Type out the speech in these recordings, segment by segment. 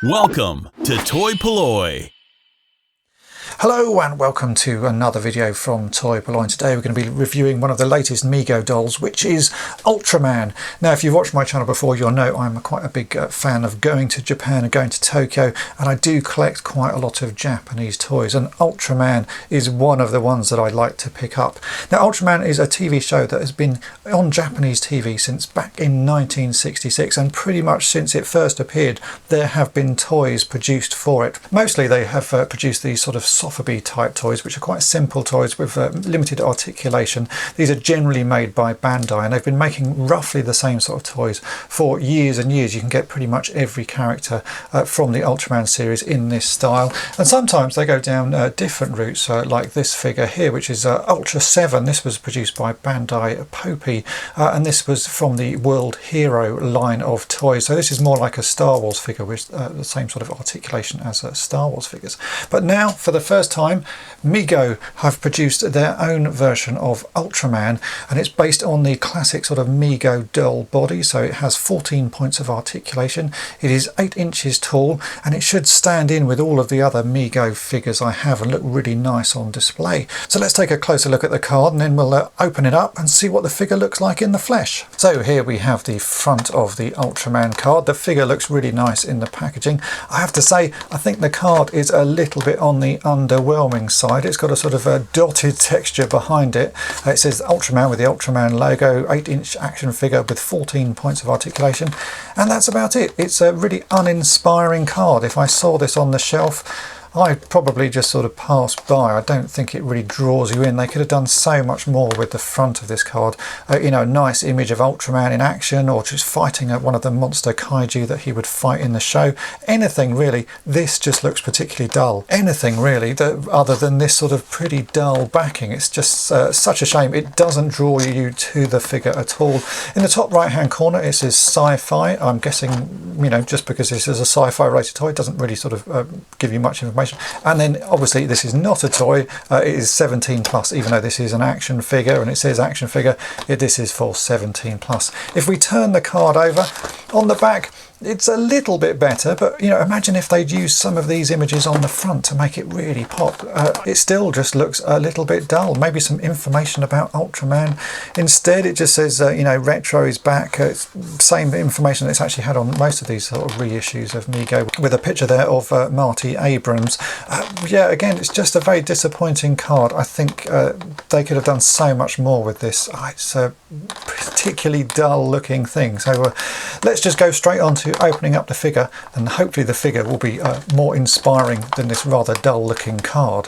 Welcome to toy-polloi. Hello and welcome to another video from toy-polloi. Today we're going to be reviewing one of the latest Mego dolls, which is Ultraman. Now if you've watched my channel before, you'll know I'm quite a big fan of going to Japan and going to Tokyo, and I do collect quite a lot of Japanese toys, and Ultraman is one of the ones that I like to pick up. Now Ultraman is a TV show that has been on Japanese TV since back in 1966, and pretty much since it first appeared there have been toys produced for it. Mostly they have produced these sort of soft type toys, which are quite simple toys with limited articulation. These are generally made by Bandai, and they've been making roughly the same sort of toys for years and years. You can get pretty much every character from the Ultraman series in this style, and sometimes they go down different routes, like this figure here, which is Ultra 7. This was produced by Bandai Poppy, and this was from the World Hero line of toys. So this is more like a Star Wars figure with the same sort of articulation as Star Wars figures. But now, for the first time, Mego have produced their own version of Ultraman, and it's based on the classic sort of Mego doll body. So it has 14 points of articulation, it is 8 inches tall, and it should stand in with all of the other Mego figures I have and look really nice on display. So let's take a closer look at the card, and then we'll open it up and see what the figure looks like in the flesh. So here we have the front of the Ultraman card. The figure looks really nice in the packaging. I have to say, I think the card is a little bit on the underwhelming side. It's got a sort of a dotted texture behind it. It says Ultraman with the Ultraman logo, 8-inch action figure with 14 points of articulation, and that's about it. It's a really uninspiring card. If I saw this on the shelf, I'd probably just sort of pass by. I don't think it really draws you in. They could have done so much more with the front of this card. You know, a nice image of Ultraman in action, or just fighting one of the monster kaiju that he would fight in the show. Anything really. This just looks particularly dull. Anything really, other than this sort of pretty dull backing. It's just such a shame. It doesn't draw you to the figure at all. In the top right hand corner it says sci-fi. I'm guessing, you know, just because this is a sci-fi related toy, it doesn't really sort of give you much information. And then obviously this is not a toy, it is 17 plus, even though this is an action figure and it says action figure, this is for 17 plus. If we turn the card over, on the back it's a little bit better, but you know, imagine if they'd used some of these images on the front to make it really pop. It still just looks a little bit dull. Maybe some information about Ultraman. Instead it just says you know, retro is back. It's same information that's actually had on most of these sort of reissues of Mego, with a picture there of Marty Abrams. Yeah, again, it's just a very disappointing card. I think they could have done so much more with this. It's a particularly dull looking thing. So let's just go straight on to opening up the figure, and hopefully the figure will be more inspiring than this rather dull looking card.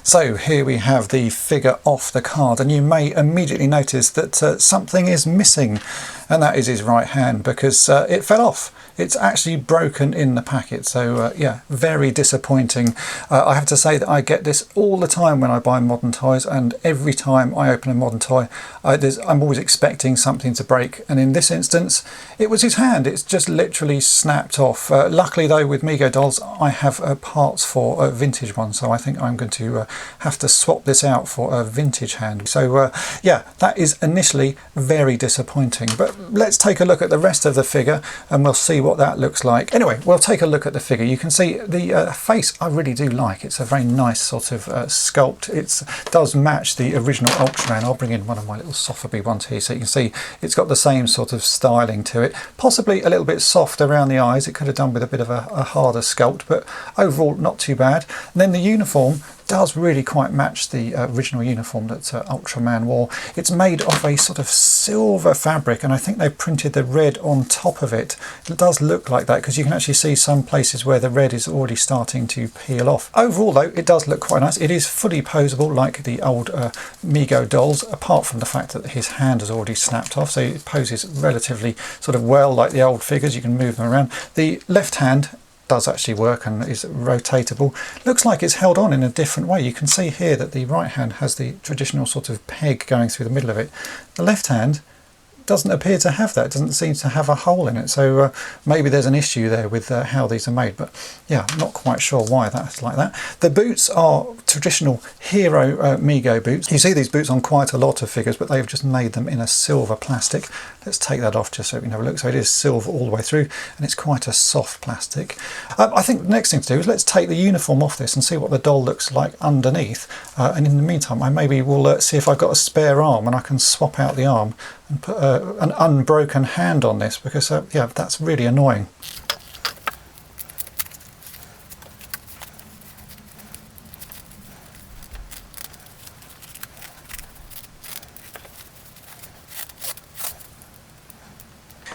So here we have the figure off the card, and you may immediately notice that something is missing, and that is his right hand, because it fell off. It's actually broken in the packet. So yeah, very disappointing. I have to say that I get this all the time when I buy modern toys, and every time I open a modern toy I'm always expecting something to break, and in this instance it was his hand. It's just literally snapped off. Luckily though, with Mego dolls I have parts for a vintage one, so I think I'm going to have to swap this out for a vintage hand. So yeah, that is initially very disappointing, but let's take a look at the rest of the figure and we'll see what that looks like. Anyway, we'll take a look at the figure. You can see the face I really do like. It's a very nice sort of sculpt. It does match the original Ultraman. I'll bring in one of my little Softby ones here so you can see it's got the same sort of styling to it. Possibly a little bit soft around the eyes. It could have done with a bit of a harder sculpt, but overall not too bad. And then the uniform does really quite match the original uniform that Ultraman wore. It's made of a sort of silver fabric, and I think they printed the red on top of it. It does look like that because you can actually see some places where the red is already starting to peel off. Overall though, it does look quite nice. It is fully posable like the old Mego dolls, apart from the fact that his hand has already snapped off, so it poses relatively sort of well like the old figures. You can move them around. The left hand does actually work and is rotatable. Looks like it's held on in a different way. You can see here that the right hand has the traditional sort of peg going through the middle of it. The left hand doesn't appear to have that. It doesn't seem to have a hole in it, so maybe there's an issue there with how these are made, but yeah, I'm not quite sure why that's like that. The boots are traditional Hero Mego boots. You see these boots on quite a lot of figures, but they've just made them in a silver plastic. Let's take that off just so we can have a look. So it is silver all the way through, and it's quite a soft plastic. I think the next thing to do is let's take the uniform off this and see what the doll looks like underneath, and in the meantime I maybe will see if I've got a spare arm and I can swap out the arm and put an unbroken hand on this, because yeah, that's really annoying.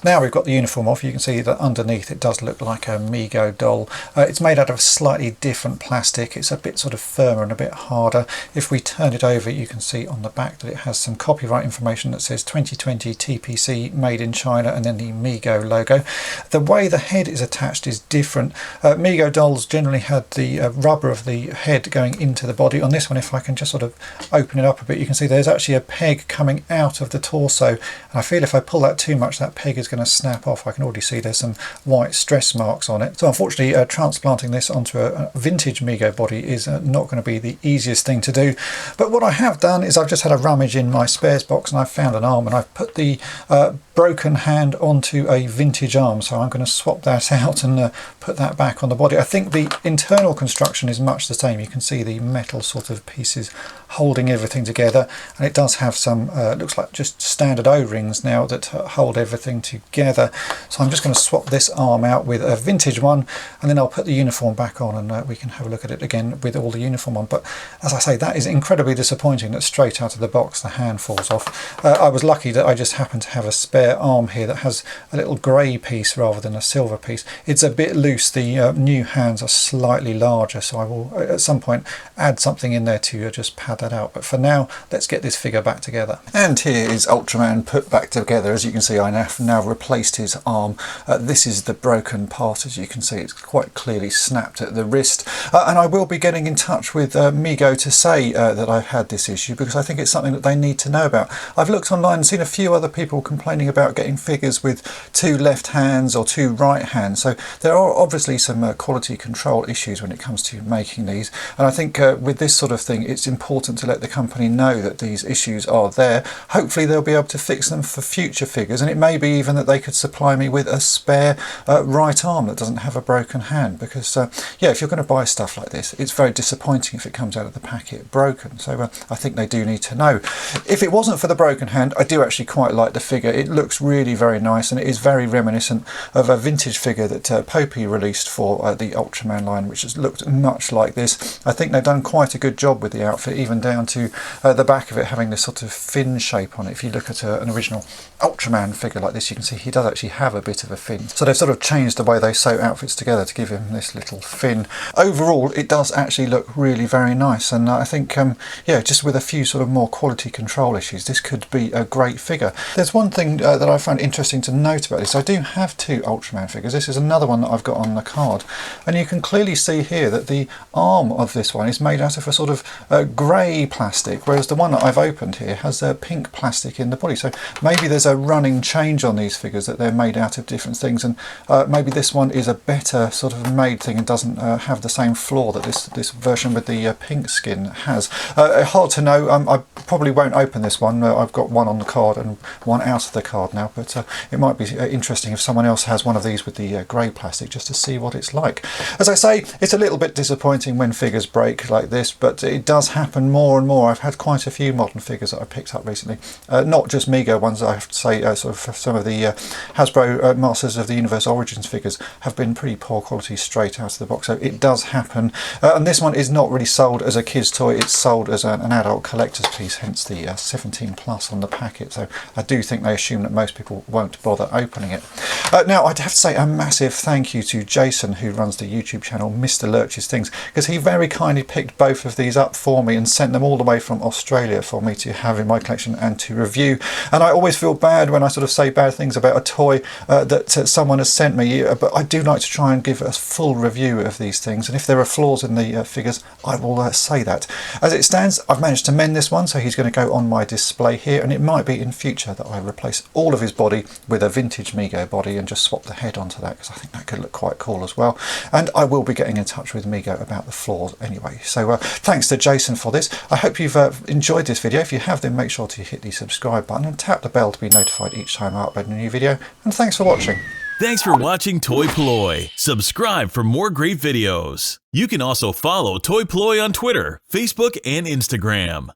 Now we've got the uniform off, you can see that underneath it does look like a Mego doll. It's made out of a slightly different plastic. It's a bit sort of firmer and a bit harder. If we turn it over, you can see on the back that it has some copyright information that says 2020 TPC made in China, and then the Mego logo. The way the head is attached is different. Mego dolls generally had the rubber of the head going into the body. On this one, if I can just sort of open it up a bit, you can see there's actually a peg coming out of the torso, and I feel if I pull that too much, that peg is going to snap off. I can already see there's some white stress marks on it. So unfortunately, transplanting this onto a vintage Mego body is not going to be the easiest thing to do. But what I have done is I've just had a rummage in my spares box and I've found an arm, and I've put the broken hand onto a vintage arm, so I'm going to swap that out and put that back on the body. I think the internal construction is much the same. You can see the metal sort of pieces holding everything together, and it does have some looks like just standard O-rings now that hold everything together. So I'm just going to swap this arm out with a vintage one, and then I'll put the uniform back on, and we can have a look at it again with all the uniform on. But as I say, that is incredibly disappointing that straight out of the box the hand falls off. I was lucky that I just happened to have a spare arm here that has a little grey piece rather than a silver piece. It's a bit loose. The new hands are slightly larger, so I will at some point add something in there to just pad that out. But for now, let's get this figure back together. And here is Ultraman put back together. As you can see, I have now replaced his arm. This is the broken part. As you can see, it's quite clearly snapped at the wrist, and I will be getting in touch with Mego to say that I've had this issue, because I think it's something that they need to know about. I've looked online and seen a few other people complaining about getting figures with 2 left hands or 2 right hands, so there are obviously some quality control issues when it comes to making these, and I think with this sort of thing it's important to let the company know that these issues are there. Hopefully they'll be able to fix them for future figures, and it may be even that they could supply me with a spare right arm that doesn't have a broken hand, because yeah, if you're going to buy stuff like this, it's very disappointing if it comes out of the packet broken. So I think they do need to know. If it wasn't for the broken hand, I do actually quite like the figure. It looks really very nice, and it is very reminiscent of a vintage figure that Posable released for the Ultraman line, which has looked much like this. I think they've done quite a good job with the outfit, even down to the back of it having this sort of fin shape on it. If you look at an original Ultraman figure like this, you can see he does actually have a bit of a fin. So they've sort of changed the way they sew outfits together to give him this little fin. Overall, it does actually look really very nice, and I think yeah, just with a few sort of more quality control issues, this could be a great figure. There's one thing that I found interesting to note about this. I do have 2 Ultraman figures. This is another one that I've got on the card, and you can clearly see here that the arm of this one is made out of a sort of grey plastic, whereas the one that I've opened here has a pink plastic in the body. So maybe there's a running change on these figures, that they're made out of different things, and maybe this one is a better sort of made thing and doesn't have the same flaw that this version with the pink skin has. Hard to know. I probably won't open this one. I've got one on the card and one out of the card now, but it might be interesting if someone else has one of these with the grey plastic, just to see what it's like. As I say, it's a little bit disappointing when figures break like this, but it does happen more and more. I've had quite a few modern figures that I picked up recently, not just Mego ones. I have to say sort of some of the Hasbro Masters of the Universe Origins figures have been pretty poor quality straight out of the box, so it does happen. And this one is not really sold as a kid's toy, it's sold as an adult collector's piece, hence the 17 plus on the packet. So I do think they assume that most people won't bother opening it. Now I'd have to say a massive thank you to Jason, who runs the YouTube channel Mr. Lurch's Things, because he very kindly picked both of these up for me and sent them all the way from Australia for me to have in my collection and to review. And I always feel bad when I sort of say bad things things about a toy that someone has sent me, but I do like to try and give a full review of these things, and if there are flaws in the figures, I will say that. As it stands, I've managed to mend this one, so he's going to go on my display here, and it might be in future that I replace all of his body with a vintage Mego body and just swap the head onto that, because I think that could look quite cool as well. And I will be getting in touch with Mego about the flaws anyway. So thanks to Jason for this. I hope you've enjoyed this video. If you have, then make sure to hit the subscribe button and tap the bell to be notified each time I upload a new video. And thanks for watching. Thanks for watching toy-polloi. Subscribe for more great videos. You can also follow toy-polloi on Twitter, Facebook, and Instagram.